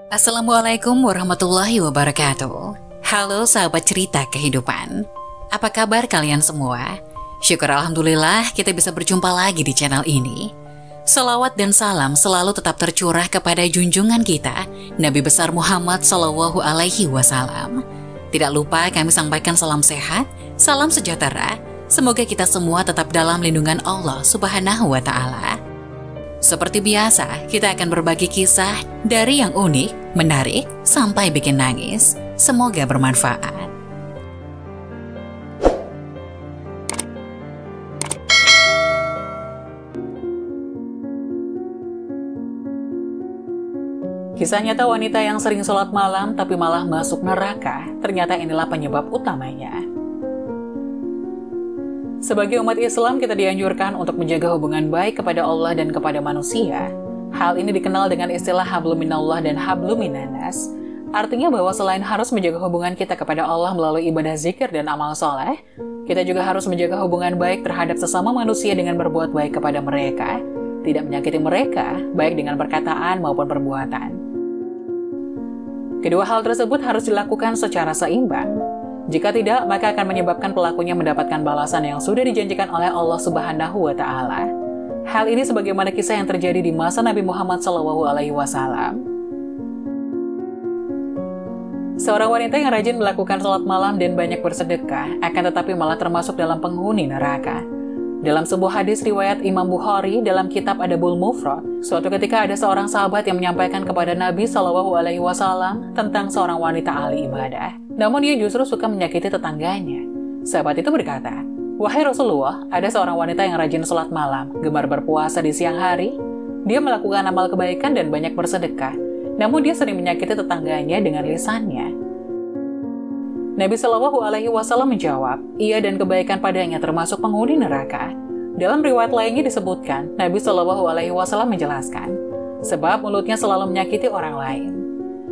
Assalamualaikum warahmatullahi wabarakatuh. Halo sahabat cerita kehidupan. Apa kabar kalian semua? Syukur Alhamdulillah kita bisa berjumpa lagi di channel ini. Salawat dan salam selalu tetap tercurah kepada junjungan kita, Nabi besar Muhammad Sallallahu Alaihi Wasallam. Tidak lupa kami sampaikan salam sehat, salam sejahtera. Semoga kita semua tetap dalam lindungan Allah Subhanahu wa Ta'ala. Seperti biasa, kita akan berbagi kisah dari yang unik, menarik, sampai bikin nangis. Semoga bermanfaat. Kisah nyata wanita yang sering sholat malam tapi malah masuk neraka, ternyata inilah penyebab utamanya. Sebagai umat Islam, kita dianjurkan untuk menjaga hubungan baik kepada Allah dan kepada manusia. Hal ini dikenal dengan istilah hablum minallah dan hablum minannas. Artinya bahwa selain harus menjaga hubungan kita kepada Allah melalui ibadah zikir dan amal soleh, kita juga harus menjaga hubungan baik terhadap sesama manusia dengan berbuat baik kepada mereka, tidak menyakiti mereka, baik dengan perkataan maupun perbuatan. Kedua hal tersebut harus dilakukan secara seimbang. Jika tidak, maka akan menyebabkan pelakunya mendapatkan balasan yang sudah dijanjikan oleh Allah Subhanahu wa Ta'ala. Hal ini sebagaimana kisah yang terjadi di masa Nabi Muhammad SAW. Seorang wanita yang rajin melakukan sholat malam dan banyak bersedekah, akan tetapi malah termasuk dalam penghuni neraka. Dalam sebuah hadis riwayat Imam Bukhari dalam kitab Adabul Mufrad, suatu ketika ada seorang sahabat yang menyampaikan kepada Nabi SAW tentang seorang wanita ahli ibadah. Namun ia justru suka menyakiti tetangganya. Sahabat itu berkata, "Wahai Rasulullah, ada seorang wanita yang rajin sholat malam, gemar berpuasa di siang hari. Dia melakukan amal kebaikan dan banyak bersedekah. Namun dia sering menyakiti tetangganya dengan lisannya." Nabi Shallallahu Alaihi Wasallam menjawab, "Ia dan kebaikan padanya termasuk penghuni neraka." Dalam riwayat lainnya disebutkan, Nabi Shallallahu Alaihi Wasallam menjelaskan, sebab mulutnya selalu menyakiti orang lain.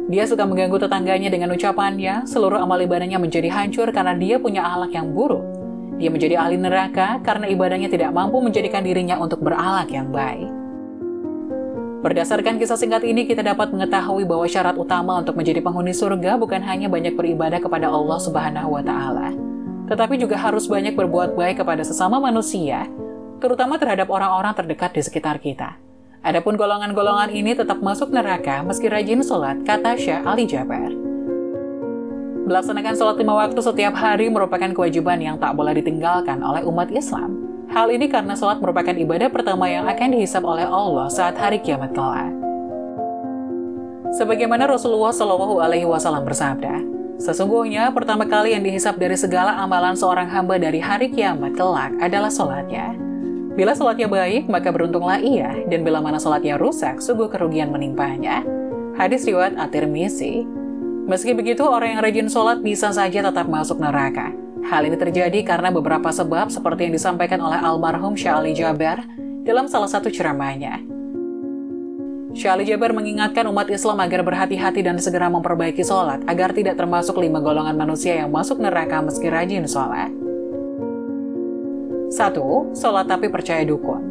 Dia suka mengganggu tetangganya dengan ucapannya, seluruh amal ibadahnya menjadi hancur karena dia punya akhlak yang buruk. Dia menjadi ahli neraka karena ibadahnya tidak mampu menjadikan dirinya untuk berakhlak yang baik. Berdasarkan kisah singkat ini, kita dapat mengetahui bahwa syarat utama untuk menjadi penghuni surga bukan hanya banyak beribadah kepada Allah Subhanahu wa Ta'ala, tetapi juga harus banyak berbuat baik kepada sesama manusia, terutama terhadap orang-orang terdekat di sekitar kita. Adapun golongan-golongan ini tetap masuk neraka meski rajin sholat, kata Syekh Ali Jaber. Melaksanakan sholat 5 waktu setiap hari merupakan kewajiban yang tak boleh ditinggalkan oleh umat Islam. Hal ini karena sholat merupakan ibadah pertama yang akan dihisab oleh Allah saat hari kiamat kelak. Sebagaimana Rasulullah Shallallahu Alaihi Wasallam bersabda, "Sesungguhnya pertama kali yang dihisab dari segala amalan seorang hamba dari hari kiamat kelak adalah sholatnya. Bila sholatnya baik, maka beruntunglah ia, dan bila mana sholatnya rusak, sungguh kerugian menimpanya." Hadis riwayat At-Tirmizi. Meski begitu, orang yang rajin sholat bisa saja tetap masuk neraka. Hal ini terjadi karena beberapa sebab seperti yang disampaikan oleh almarhum Syekh Ali Jaber dalam salah satu ceramahnya. Syekh Ali Jaber mengingatkan umat Islam agar berhati-hati dan segera memperbaiki sholat agar tidak termasuk 5 golongan manusia yang masuk neraka meski rajin sholat. 1. Sholat tapi percaya dukun.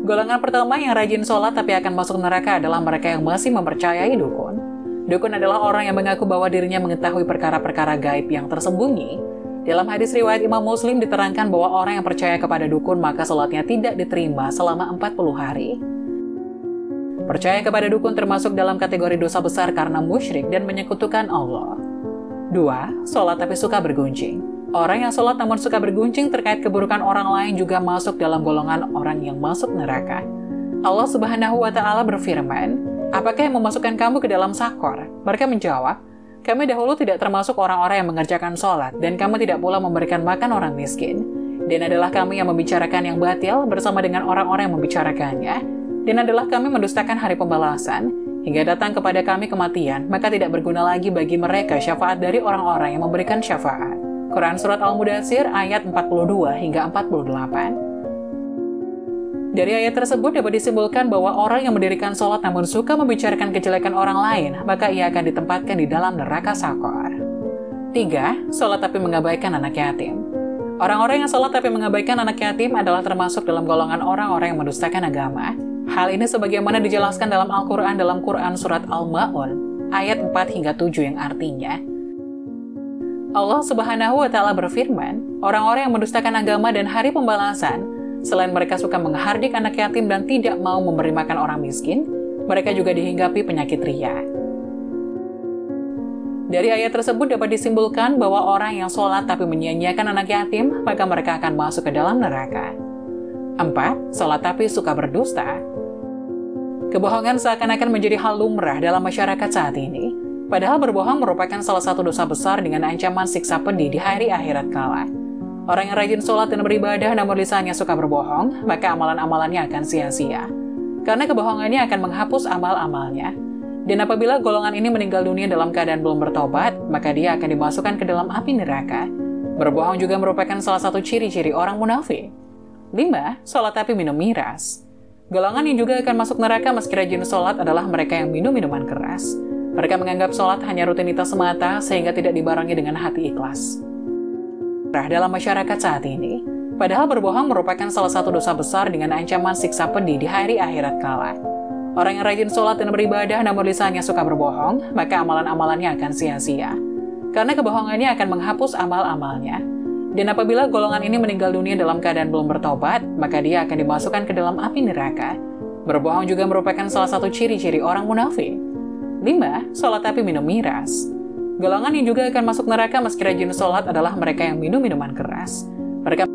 Golongan pertama yang rajin sholat tapi akan masuk neraka adalah mereka yang masih mempercayai dukun. Dukun adalah orang yang mengaku bahwa dirinya mengetahui perkara-perkara gaib yang tersembunyi. Dalam hadis riwayat Imam Muslim diterangkan bahwa orang yang percaya kepada dukun maka sholatnya tidak diterima selama 40 hari. Percaya kepada dukun termasuk dalam kategori dosa besar karena musyrik dan menyekutukan Allah. 2. Sholat tapi suka bergunjing. Orang yang sholat namun suka bergunjing terkait keburukan orang lain juga masuk dalam golongan orang yang masuk neraka. Allah Subhanahu wa Ta'ala berfirman, "Apakah yang memasukkan kamu ke dalam sakor?" Mereka menjawab, "Kami dahulu tidak termasuk orang-orang yang mengerjakan sholat, dan kami tidak pula memberikan makan orang miskin. Dan adalah kami yang membicarakan yang batil bersama dengan orang-orang yang membicarakannya. Dan adalah kami mendustakan hari pembalasan, hingga datang kepada kami kematian, maka tidak berguna lagi bagi mereka syafaat dari orang-orang yang memberikan syafaat." Quran Surat Al-Mudathir ayat 42 hingga 48. Dari ayat tersebut dapat disimpulkan bahwa orang yang mendirikan sholat namun suka membicarakan kejelekan orang lain, maka ia akan ditempatkan di dalam neraka sakor. 3. Sholat tapi mengabaikan anak yatim. Orang-orang yang sholat tapi mengabaikan anak yatim adalah termasuk dalam golongan orang-orang yang mendustakan agama. Hal ini sebagaimana dijelaskan dalam Al-Quran dalam Quran Surat Al-Ma'un ayat 4 hingga 7 yang artinya, Allah Subhanahu wa Ta'ala berfirman, orang-orang yang mendustakan agama dan hari pembalasan, selain mereka suka menghardik anak yatim dan tidak mau memberi makan orang miskin, mereka juga dihinggapi penyakit ria. Dari ayat tersebut dapat disimpulkan bahwa orang yang sholat tapi menyia-nyiakan anak yatim, maka mereka akan masuk ke dalam neraka. 4. Sholat tapi suka berdusta. Kebohongan seakan-akan menjadi hal lumrah dalam masyarakat saat ini. Padahal berbohong merupakan salah satu dosa besar dengan ancaman siksa pedih di hari akhirat kala. Orang yang rajin sholat dan beribadah namun lisannya suka berbohong, maka amalan-amalannya akan sia-sia. Karena kebohongannya akan menghapus amal-amalnya. Dan apabila golongan ini meninggal dunia dalam keadaan belum bertobat, maka dia akan dimasukkan ke dalam api neraka. Berbohong juga merupakan salah satu ciri-ciri orang munafik. 5. Sholat tapi minum miras. Golongan yang juga akan masuk neraka meski rajin sholat adalah mereka yang minum minuman keras. Mereka menganggap sholat hanya rutinitas semata sehingga tidak dibarengi dengan hati ikhlas. Dalam masyarakat saat ini, padahal berbohong merupakan salah satu dosa besar dengan ancaman siksa pedih di hari akhirat kala. Orang yang rajin sholat dan beribadah namun lisannya suka berbohong, maka amalan-amalannya akan sia-sia. Karena kebohongannya akan menghapus amal-amalnya. Dan apabila golongan ini meninggal dunia dalam keadaan belum bertobat, maka dia akan dimasukkan ke dalam api neraka. Berbohong juga merupakan salah satu ciri-ciri orang munafik. 5. Sholat tapi minum miras. Golongan yang juga akan masuk neraka meski rajin sholat adalah mereka yang minum minuman keras. Mereka